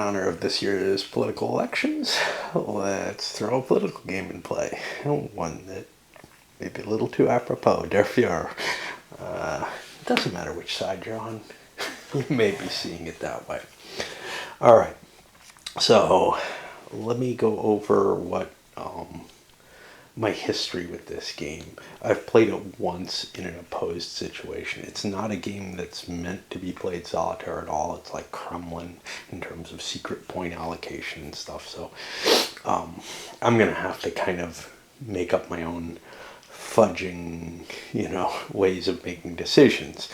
In honor of this year's political elections, let's throw a political game in play. One that may be a little too apropos, der Fuhrer. It doesn't matter which side you're on. You may be seeing it that way. All right. So let me go over what my history with this game. I've played it once in an opposed situation. It's not a game that's meant to be played solitaire at all. It's like Kremlin in terms of secret point allocation and stuff. So I'm going to have to kind of make up my own fudging, ways of making decisions.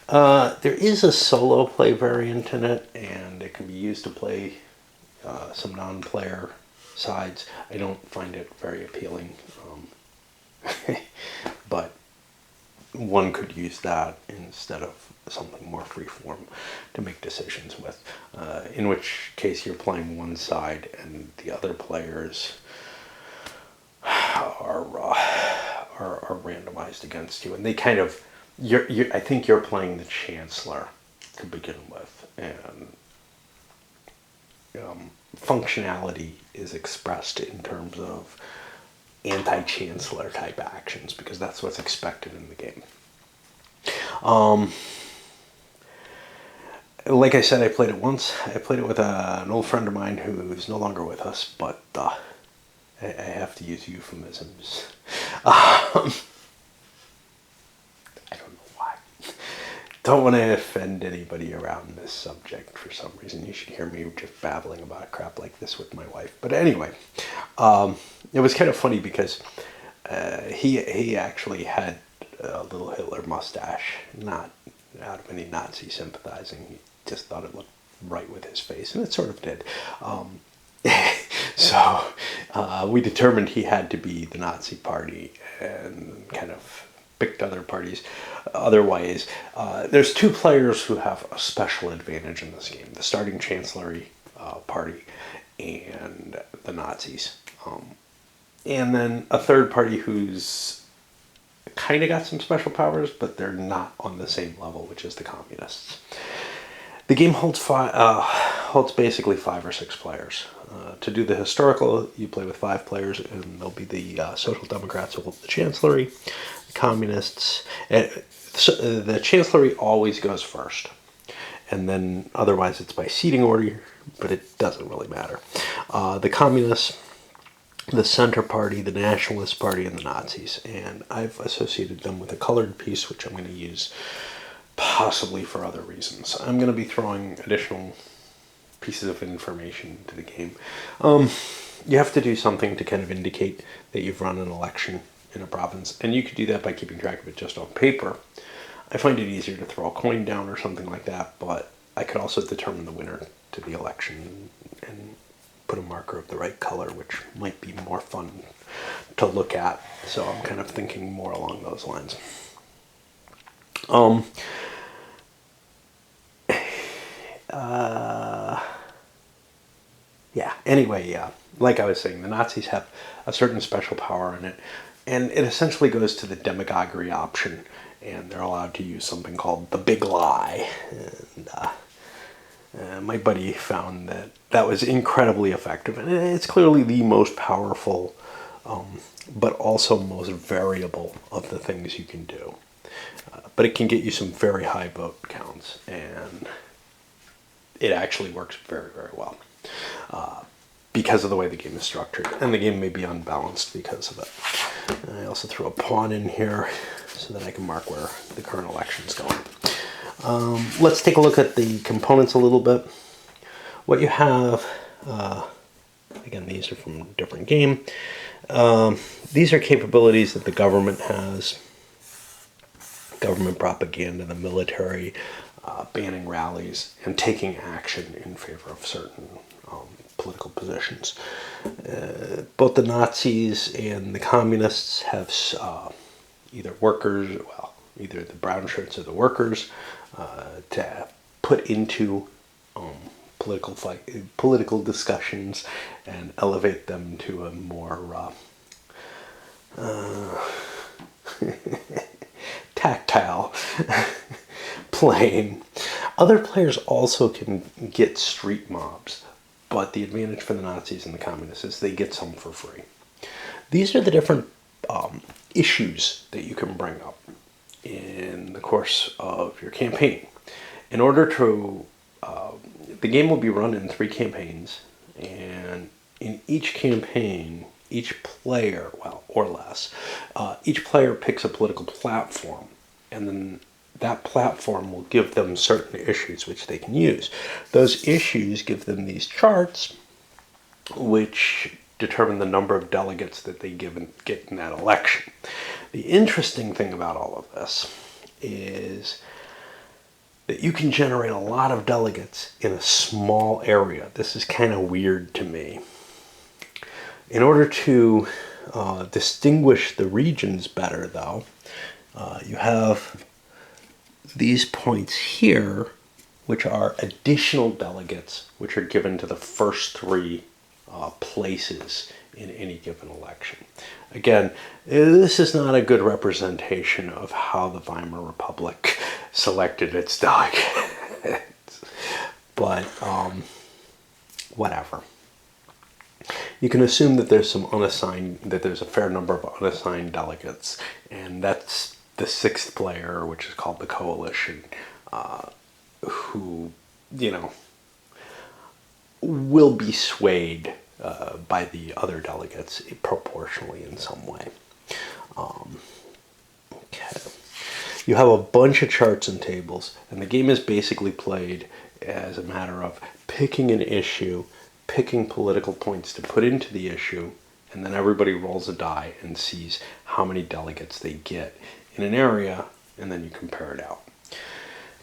There is a solo play variant in it, and it can be used to play some non-player sides. I don't find it very appealing, but one could use that instead of something more freeform to make decisions with, in which case you're playing one side and the other players are randomized against you, and they kind of I think you're playing the Chancellor to begin with, and functionality is expressed in terms of anti-chancellor type actions because that's what's expected in the game. Like I said, I played it once. I played it with an old friend of mine who's no longer with us, but I have to use euphemisms. Don't want to offend anybody around this subject for some reason. You should hear me just babbling about crap like this with my wife. But anyway, it was kind of funny because he actually had a little Hitler mustache, not out of any Nazi sympathizing. He just thought it looked right with his face, and it sort of did. So we determined he had to be the Nazi party and kind of picked other parties other ways. There's two players who have a special advantage in this game: the starting Chancellery party and the Nazis, and then a third party who's kind of got some special powers, but they're not on the same level, which is the Communists. The game holds basically 5 or 6 players. To do the historical, you play with 5 players, and there'll be the Social Democrats who hold the Chancellery, the Communists. The Chancellery always goes first, and then otherwise it's by seating order, but it doesn't really matter. The Communists, the Center Party, the Nationalist Party, and the Nazis. And I've associated them with a colored piece, which I'm going to use possibly for other reasons. I'm going to be throwing additional pieces of information into the game. You have to do something to kind of indicate that you've run an election in a province, and you could do that by keeping track of it just on paper. I find it easier to throw a coin down or something like that, but I could also determine the winner to the election and put a marker of the right color, which might be more fun to look at. So I'm kind of thinking more along those lines. Anyway, like I was saying, the Nazis have a certain special power in it, and it essentially goes to the demagoguery option, and they're allowed to use something called the big lie. And my buddy found that was incredibly effective, and it's clearly the most powerful, but also most variable of the things you can do. But it can get you some very high vote counts, and it actually works very, very well because of the way the game is structured, and the game may be unbalanced because of it. And I also threw a pawn in here so that I can mark where the current election's going. Let's take a look at the components a little bit. What you have, again, these are from a different game. These are capabilities that the government has. Government propaganda, the military, banning rallies, and taking action in favor of certain political positions. Both the Nazis and the Communists have either the brown shirts or the workers, to put into political discussions and elevate them to a more tactile plane. Other players also can get street mobs, but the advantage for the Nazis and the communists is they get some for free. These are the different issues that you can bring up in the course of your campaign. In order to, the game will be run in 3 campaigns, and in each campaign, each player, well, or less, each player picks a political platform, and then that platform will give them certain issues which they can use. Those issues give them these charts, which determine the number of delegates that they get in that election. The interesting thing about all of this is that you can generate a lot of delegates in a small area. This is kind of weird to me. In order to distinguish the regions better, though, you have these points here, which are additional delegates, which are given to the first 3 places in any given election. Again, this is not a good representation of how the Weimar Republic selected its delegates, but whatever. You can assume that there's there's a fair number of unassigned delegates, and that's the 6th player, which is called the coalition, who, will be swayed by the other delegates proportionally in some way. Okay. You have a bunch of charts and tables, and the game is basically played as a matter of picking an issue, picking political points to put into the issue, and then everybody rolls a die and sees how many delegates they get in an area, and then you compare it out.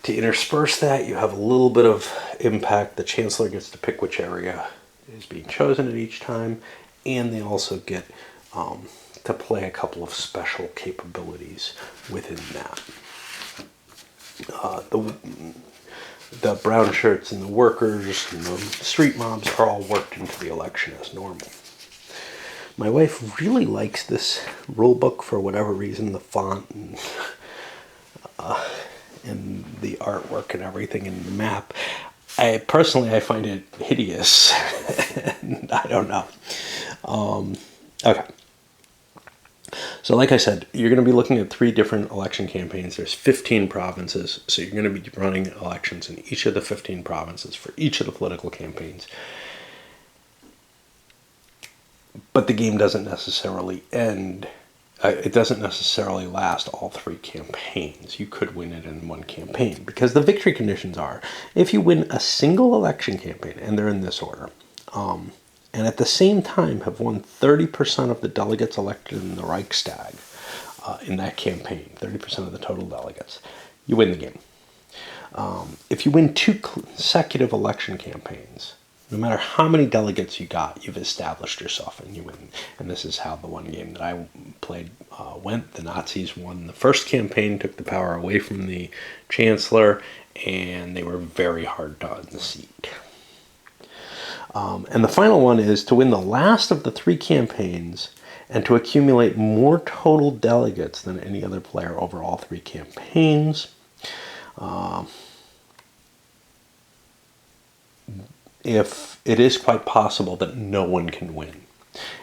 To intersperse that, you have a little bit of impact. The Chancellor gets to pick which area is being chosen at each time, and they also get to play a couple of special capabilities within that. The brown shirts and the workers and the street mobs are all worked into the election as normal. My wife really likes this rule book for whatever reason, the font and the artwork and everything in the map. I find it hideous. I don't know. Okay. So like I said, you're going to be looking at 3 different election campaigns. There's 15 provinces, so you're going to be running elections in each of the 15 provinces for each of the political campaigns. But the game doesn't necessarily end. It doesn't necessarily last all 3 campaigns. You could win it in 1 campaign, because the victory conditions are, if you win a single election campaign, and they're in this order, and at the same time have won 30% of the delegates elected in the Reichstag in that campaign, 30% of the total delegates, you win the game. If you win 2 consecutive election campaigns, no matter how many delegates you got, you've established yourself and you win. And this is how the one game that I played went. The Nazis won the first campaign, took the power away from the Chancellor, and they were very hard to unseat. And the final one is to win the last of the 3 campaigns and to accumulate more total delegates than any other player over all 3 campaigns. If it is quite possible that no one can win.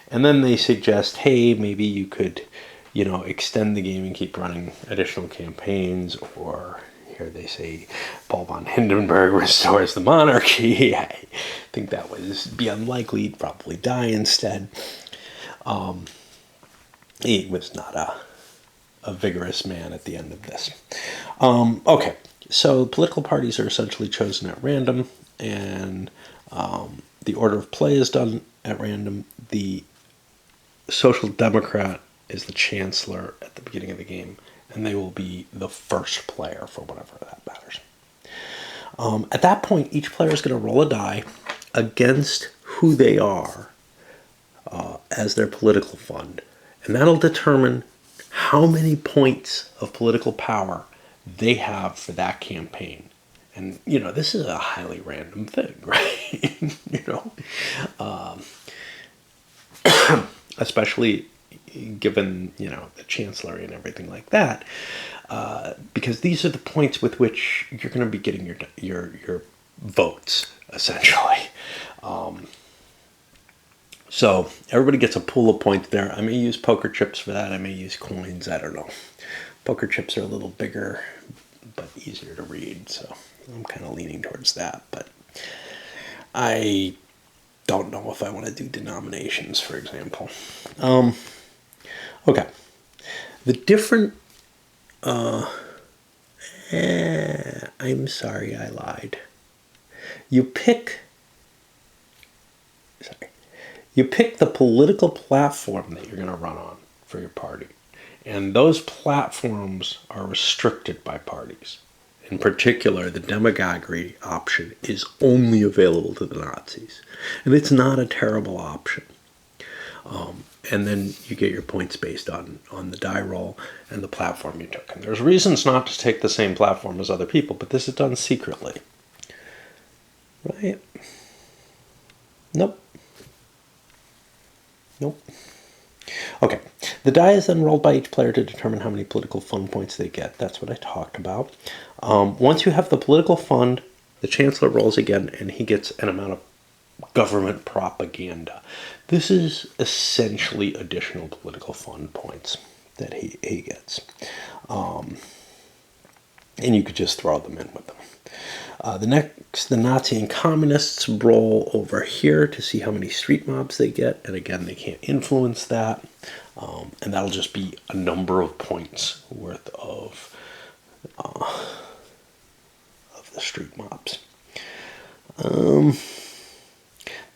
And then they suggest, hey, maybe you could, extend the game and keep running additional campaigns, or here they say Paul von Hindenburg restores the monarchy. I think that would be unlikely. He'd probably die instead. He was not a vigorous man at the end of this. Okay, so political parties are essentially chosen at random, and the order of play is done at random. The Social Democrat is the Chancellor at the beginning of the game, and they will be the first player for whatever that matters. At that point, each player is going to roll a die against who they are as their political fund, and that'll determine how many points of political power they have for that campaign. And, this is a highly random thing, right? Especially, given, the chancellery and everything like that, because these are the points with which you're going to be getting your votes, essentially. So everybody gets a pool of points there. I may use poker chips for that. I may use coins. I don't know. Poker chips are a little bigger, but easier to read. So I'm kind of leaning towards that. But I don't know if I want to do denominations, for example. Okay. The different... I'm sorry, I lied. You pick the political platform that you're going to run on for your party. And those platforms are restricted by parties. In particular, the demagoguery option is only available to the Nazis. And it's not a terrible option. And then you get your points based on the die roll and the platform you took. And there's reasons not to take the same platform as other people, but this is done secretly. Right? Nope. Okay. The die is then rolled by each player to determine how many political fund points they get. That's what I talked about. Once you have the political fund, the chancellor rolls again, and he gets an amount of government propaganda. This is essentially additional political fund points that he gets. And you could just throw them in with them. The Nazi and communists roll over here to see how many street mobs they get. And again, they can't influence that. And that'll just be a number of points worth of the street mobs.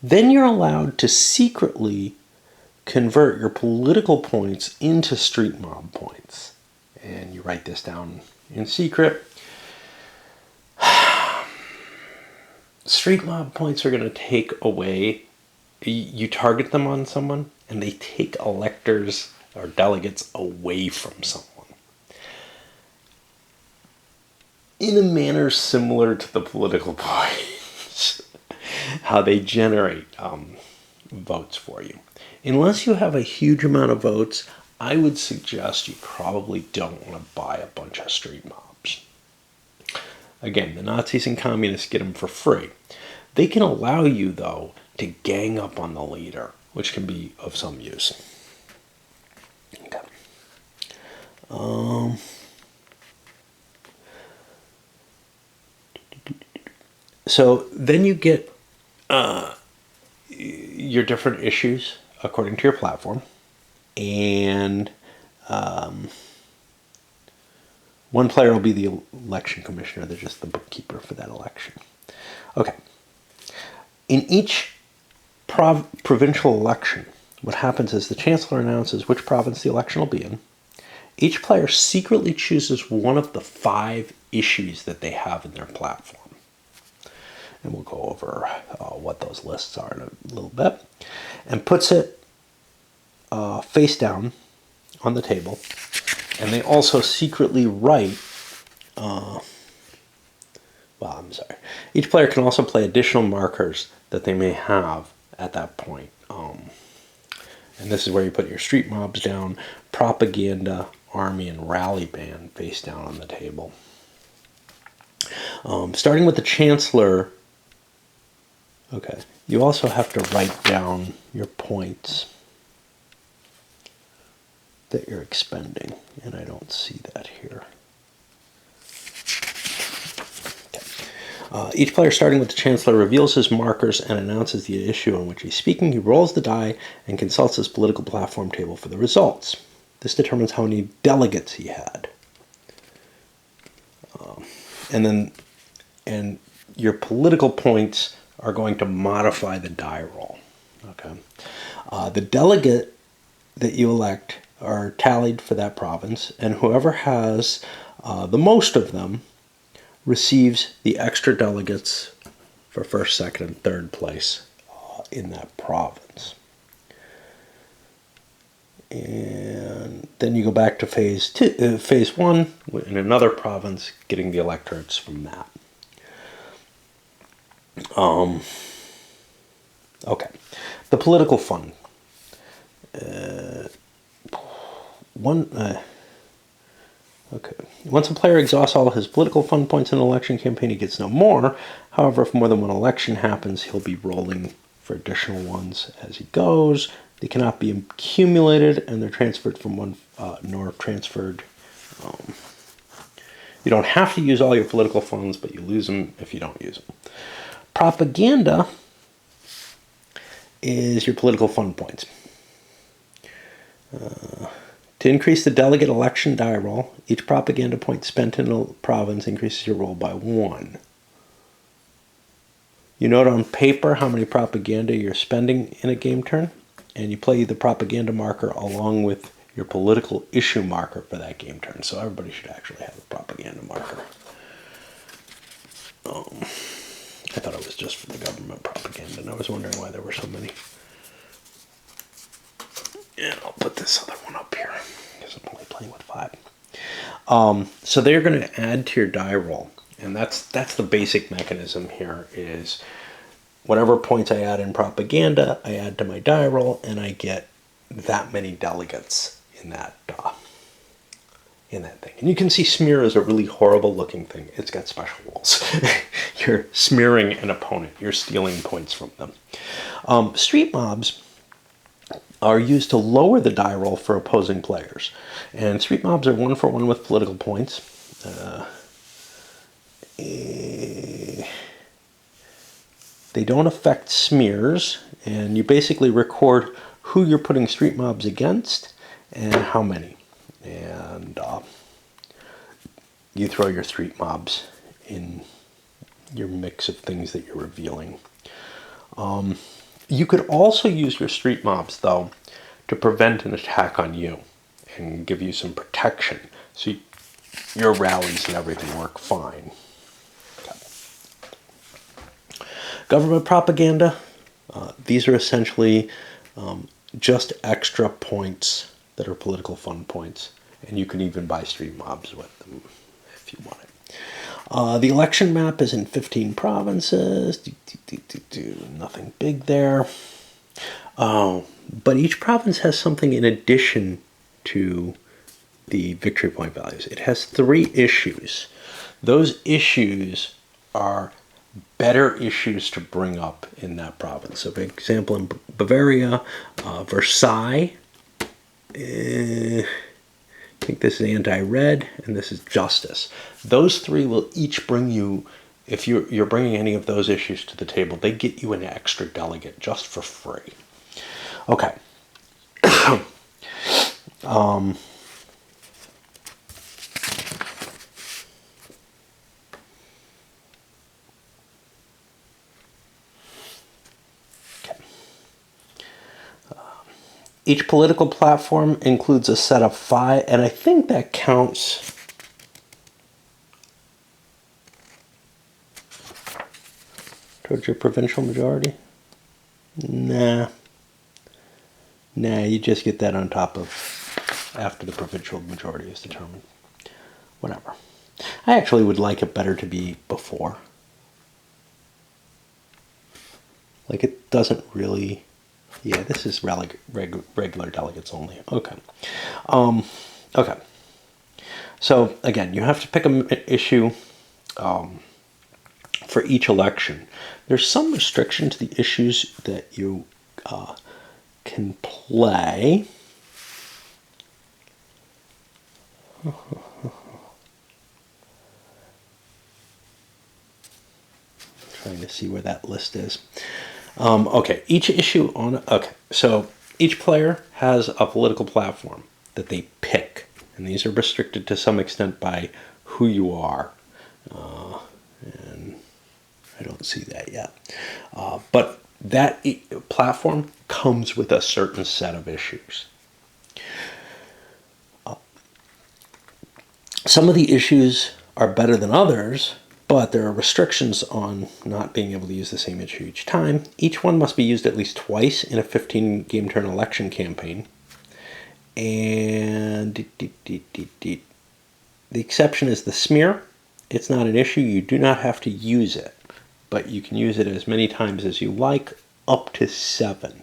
Then you're allowed to secretly convert your political points into street mob points. And you write this down in secret. Street mob points are going to take away, you target them on someone, and they take electors or delegates away from someone. In a manner similar to the political points, how they generate votes for you. Unless you have a huge amount of votes, I would suggest you probably don't want to buy a bunch of street mobs. Again, the Nazis and communists get them for free. They can allow you, though, to gang up on the leader, which can be of some use. Okay. So then you get your different issues according to your platform. And one player will be the election commissioner. They're just the bookkeeper for that election. Okay. In each provincial election, what happens is the chancellor announces which province the election will be in. Each player secretly chooses one of the 5 issues that they have in their platform. And we'll go over what those lists are in a little bit. And puts it face down on the table. And they also secretly write, each player can also play additional markers that they may have at that point. And this is where you put your street mobs down, propaganda, army, and rally band face down on the table. Starting with the chancellor, okay, you also have to write down your points that you're expending, and I don't see that here. Each player, starting with the chancellor, reveals his markers and announces the issue on which he's speaking. He rolls the die and consults his political platform table for the results. This determines how many delegates he had. And your political points are going to modify the die roll. Okay. The delegate that you elect are tallied for that province, and whoever has the most of them receives the extra delegates for first, second, and third place in that province. And then you go back to phase 1 in another province, getting the electorates from that. Okay, the political fund. Okay. Once a player exhausts all his political fund points in an election campaign, he gets no more. However, if more than one election happens, he'll be rolling for additional ones as he goes. They cannot be accumulated, and they're transferred from one, nor transferred. You don't have to use all your political funds, but you lose them if you don't use them. Propaganda is your political fund points. To increase the delegate election die roll, each propaganda point spent in a province increases your roll by 1. You note on paper how many propaganda you're spending in a game turn, and you play the propaganda marker along with your political issue marker for that game turn. So everybody should actually have a propaganda marker. I thought it was just for the government propaganda, and I was wondering why there were so many. And I'll put this other one up here because I'm only playing with 5. So they're going to add to your die roll, and that's the basic mechanism here. Is whatever points I add in propaganda, I add to my die roll, and I get that many delegates in that thing. And you can see smear is a really horrible looking thing. It's got special rules. You're smearing an opponent. You're stealing points from them. Street mobs are used to lower the die roll for opposing players. And street mobs are 1-for-1 with political points. They don't affect smears, and you basically record who you're putting street mobs against and how many. And you throw your street mobs in your mix of things that you're revealing. You could also use your street mobs, though, to prevent an attack on you and give you some protection. So your rallies and everything work fine. Okay. Government propaganda. These are essentially just extra points that are political fund points. And you can even buy street mobs with them if you want it. The election map is in 15 provinces. Nothing big there. But each province has something in addition to the victory point values. It has 3 issues. Those issues are better issues to bring up in that province. So, for example, in Bavaria, Versailles, I think this is anti-red, and this is justice. Those 3 will each bring you, if you're bringing any of those issues to the table, they get you an extra delegate just for free. Okay. Each political platform includes a set of 5, and I think that counts. Towards your provincial majority? Nah, you just get that on top of after the provincial majority is determined. Whatever. I actually would like it better to be before. Like, it doesn't really... Yeah, this is regular delegates only. Okay. Okay. So, again, you have to pick an issue for each election. There's some restriction to the issues that you can play. Trying to see where that list is. Okay, each issue on... Okay, so each player has a political platform that they pick. And these are restricted to some extent by who you are. And I don't see that yet. But that platform comes with a certain set of issues. Some of the issues are better than others, but there are restrictions on not being able to use the same issue each time. Each one must be used at least twice in a 15-game turn election campaign. And the exception is the smear. It's not an issue. You do not have to use it, but you can use it as many times as you like, up to 7.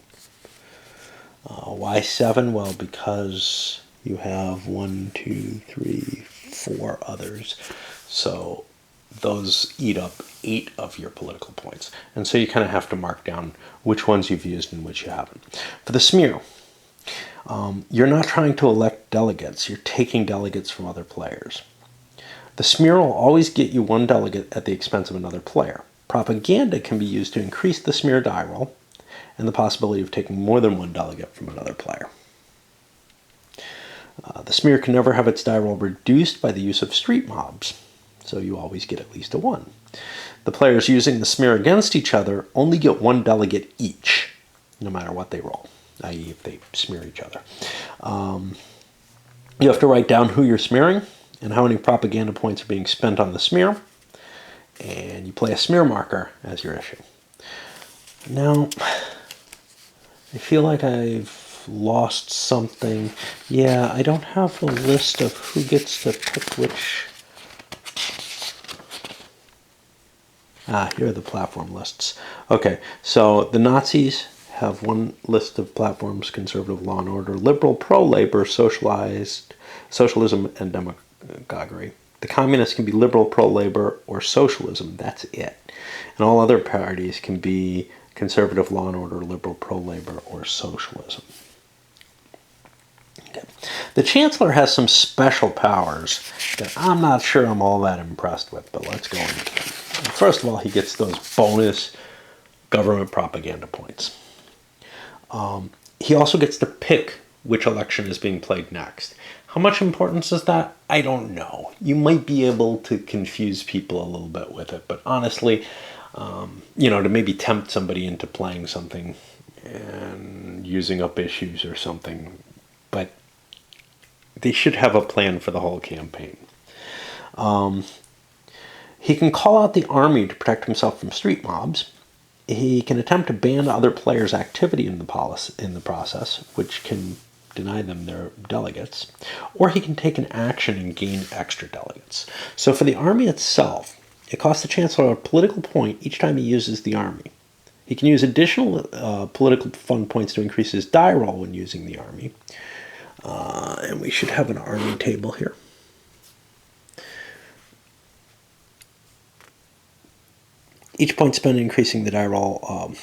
Why 7? Well, because you have 1, 2, 3, 4 others. So those eat up 8 of your political points. And so you kind of have to mark down which ones you've used and which you haven't. For the smear, you're not trying to elect delegates. You're taking delegates from other players. The smear will always get you 1 delegate at the expense of another player. Propaganda can be used to increase the smear die roll and the possibility of taking more than 1 delegate from another player. The smear can never have its die roll reduced by the use of street mobs, so you always get at least a 1. The players using the smear against each other only get 1 delegate each, no matter what they roll, i.e. if they smear each other. You have to write down who you're smearing and how many propaganda points are being spent on the smear, and you play a smear marker as your issue. Now, I feel like I've lost something. Yeah, I don't have a list of who gets to pick which. Here are the platform lists. Okay, so the Nazis have 1 list of platforms: conservative, law and order, liberal, pro-labor, socialism, and demagoguery. The communists can be liberal, pro-labor, or socialism. That's it. And all other parties can be conservative, law and order, liberal, pro-labor, or socialism. Okay. The Chancellor has some special powers that I'm not sure I'm all that impressed with, but let's go into them. First of all, he gets those bonus government propaganda points. He also gets to pick which election is being played next. How much importance is that? I don't know. You might be able to confuse people a little bit with it, but honestly, to maybe tempt somebody into playing something and using up issues or something, but they should have a plan for the whole campaign. He can call out the army to protect himself from street mobs. He can attempt to ban other players' activity in the process, which can deny them their delegates, or he can take an action and gain extra delegates. So for the army itself, it costs the Chancellor a political point each time he uses the army. He can use additional political fund points to increase his die roll when using the army. And we should have an army table here. Each point spent increasing the die roll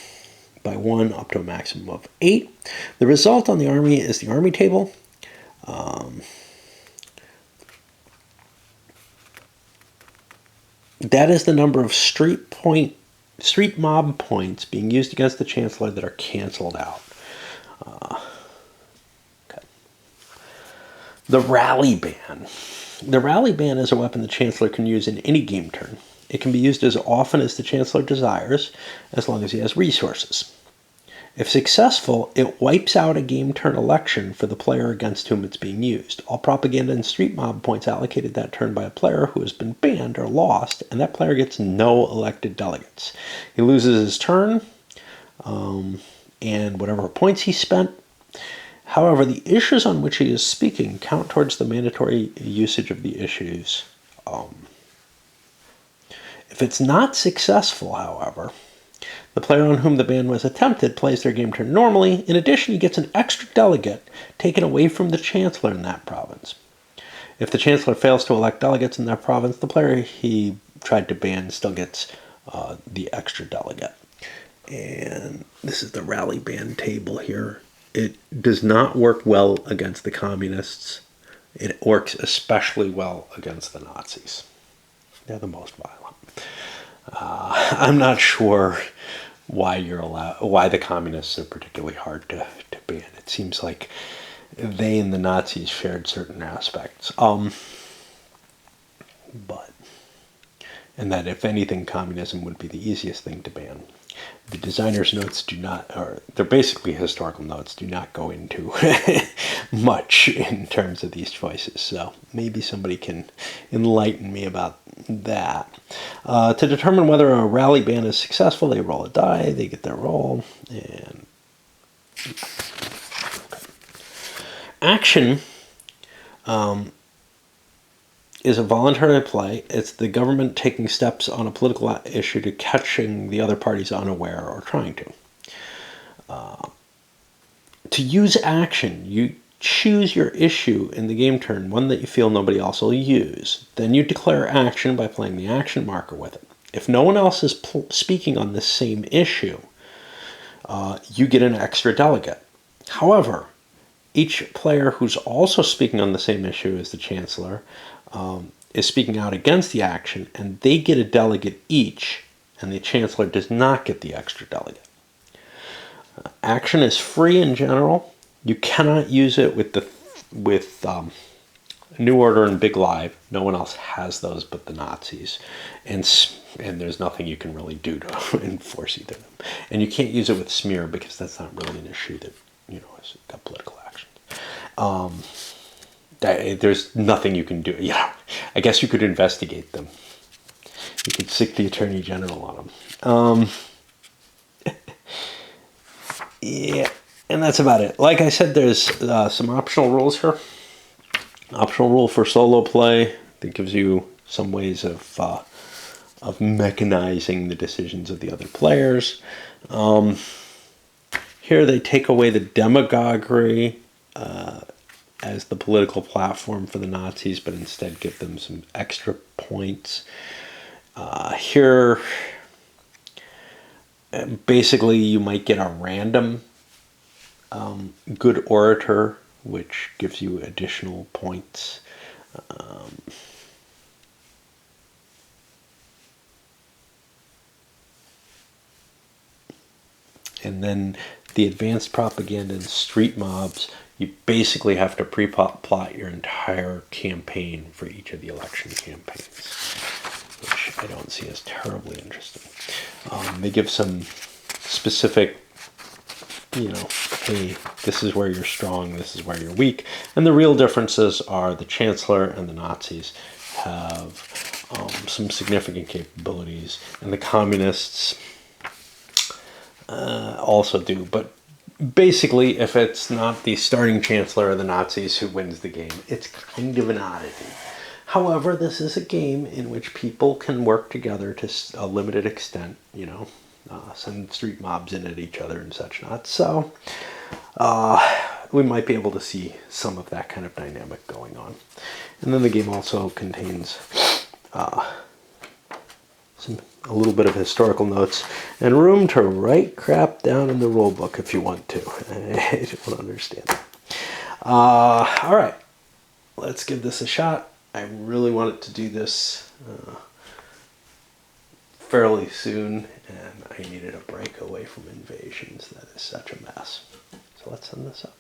by 1 up to a maximum of 8. The result on the army is the army table. That is the number of street mob points being used against the Chancellor that are canceled out. Okay. The rally ban. The rally ban is a weapon the Chancellor can use in any game turn. It can be used as often as the Chancellor desires, as long as he has resources. If successful, it wipes out a game turn election for the player against whom it's being used. All propaganda and street mob points allocated that turn by a player who has been banned are lost, and that player gets no elected delegates. He loses his turn and whatever points he spent. However, the issues on which he is speaking count towards the mandatory usage of the issues. If it's not successful, however, the player on whom the ban was attempted plays their game turn normally. In addition, he gets an extra delegate taken away from the Chancellor in that province. If the Chancellor fails to elect delegates in that province, the player he tried to ban still gets the extra delegate. And this is the rally ban table here. It does not work well against the communists. It works especially well against the Nazis. They're the most violent. I'm not sure why the communists are particularly hard to ban. It seems like they and the Nazis shared certain aspects. And that if anything, communism would be the easiest thing to ban. The designer's notes they're basically historical notes, do not go into much in terms of these choices. So maybe somebody can enlighten me about that. To determine whether a rally ban is successful, they roll a die, they get their roll, and action is a voluntary play. It's the government taking steps on a political issue to catching the other parties unaware or trying to. To use action, choose your issue in the game turn, one that you feel nobody else will use. Then you declare action by playing the action marker with it. If no one else is speaking on the same issue, you get an extra delegate. However, each player who's also speaking on the same issue as the Chancellor is speaking out against the action, and they get a delegate each, and the Chancellor does not get the extra delegate. Action is free in general. You cannot use it with New Order and Big Live. No one else has those but the Nazis, and there's nothing you can really do to enforce either of them. And you can't use it with Smear because that's not really an issue that has got political actions. There's nothing you can do. Yeah, I guess you could investigate them. You could sic the Attorney General on them. Yeah, and that's about it. Like I said, there's some optional rules here. Optional rule for solo play that gives you some ways of mechanizing the decisions of the other players. Here they take away the demagoguery as the political platform for the Nazis, but instead give them some extra points. Here, basically, you might get a random good orator, which gives you additional points. And then the advanced propaganda and street mobs, you basically have to pre-plot your entire campaign for each of the election campaigns, which I don't see as terribly interesting. They give some specific, hey, this is where you're strong, this is where you're weak. And the real differences are the Chancellor and the Nazis have some significant capabilities, and the Communists also do. But basically, if it's not the starting Chancellor or the Nazis who wins the game, it's kind of an oddity. However, this is a game in which people can work together to a limited extent, send street mobs in at each other and such not. So we might be able to see some of that kind of dynamic going on. And then the game also contains a little bit of historical notes and room to write crap down in the rule book if you want to. I don't understand that. All right, let's give this a shot. I really wanted to do this fairly soon, and I needed a break away from invasions. That is such a mess. So let's send this up.